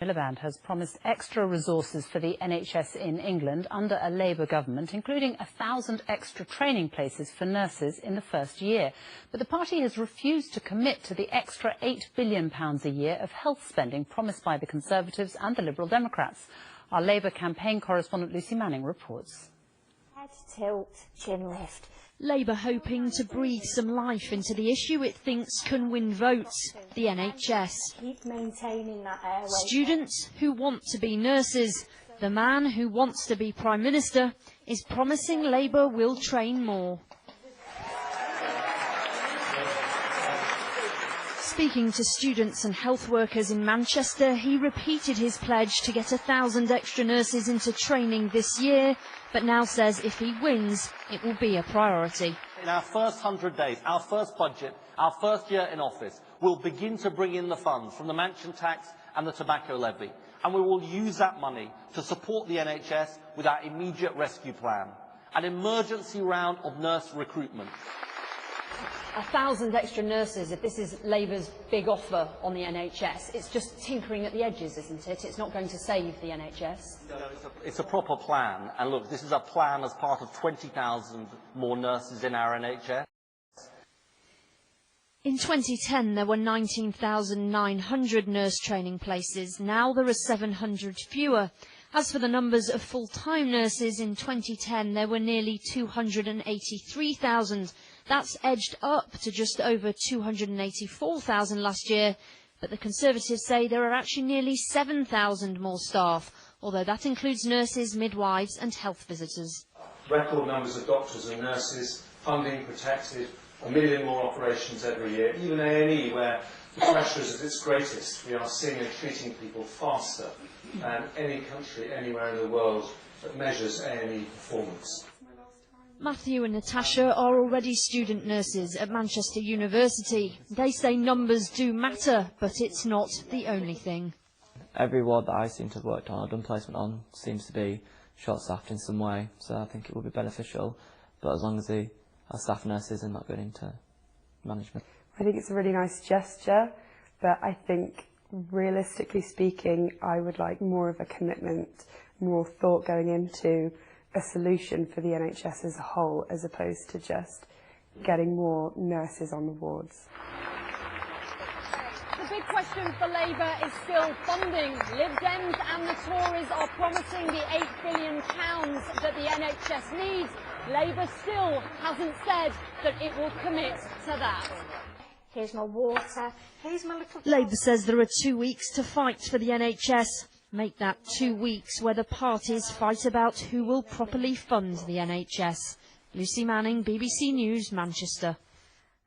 Miliband has promised extra resources for the NHS in England under a Labour government, including 1,000 extra training places for nurses in the first year. But the party has refused to commit to the extra £8 billion a year of health spending promised by the Conservatives and the Liberal Democrats. Our Labour campaign correspondent Lucy Manning reports. Head tilt, chin lift. Labour hoping to breathe some life into the issue it thinks can win votes, the NHS. Keep maintaining that airway. Students who want to be nurses. The man who wants to be Prime Minister is promising Labour will train more. Speaking to students and health workers in Manchester, he repeated his pledge to get 1,000 extra nurses into training this year, but now says if he wins, it will be a priority. In our first 100 days, our first budget, our first year in office, we'll begin to bring in the funds from the mansion tax and the tobacco levy, and we will use that money to support the NHS with our immediate rescue plan, an emergency round of nurse recruitment. 1,000 extra nurses, if this is Labour's big offer on the NHS, it's just tinkering at the edges, isn't it? It's not going to save the NHS. No, it's a proper plan. And look, this is a plan as part of 20,000 more nurses in our NHS. In 2010, there were 19,900 nurse training places. Now there are 700 fewer. As for the numbers of full-time nurses, in 2010 there were nearly 283,000. That's edged up to just over 284,000 last year. But the Conservatives say there are actually nearly 7,000 more staff, although that includes nurses, midwives and health visitors. Record numbers of doctors and nurses, funding protected, 1 million more operations every year. Even A&E, where the pressure is at its greatest, we are seeing and treating people faster than any country anywhere in the world that measures A&E performance. Matthew and Natasha are already student nurses at Manchester University. They say numbers do matter, but it's not the only thing. Every ward that I seem to have worked on or done placement on seems to be short-staffed in some way, so I think it will be beneficial, but as long as they are staff nurses and not going into management. I think it's a really nice gesture, but I think realistically speaking, I would like more of a commitment, more thought going into a solution for the NHS as a whole, as opposed to just getting more nurses on the wards. The big question for Labour is still funding. Lib Dems and the Tories are promising the £8 billion that the NHS needs. Labour still hasn't said that it will commit to that. Here's my water. Here's my little... Labour says there are 2 weeks to fight for the NHS. Make that 2 weeks where the parties fight about who will properly fund the NHS. Lucy Manning, BBC News, Manchester.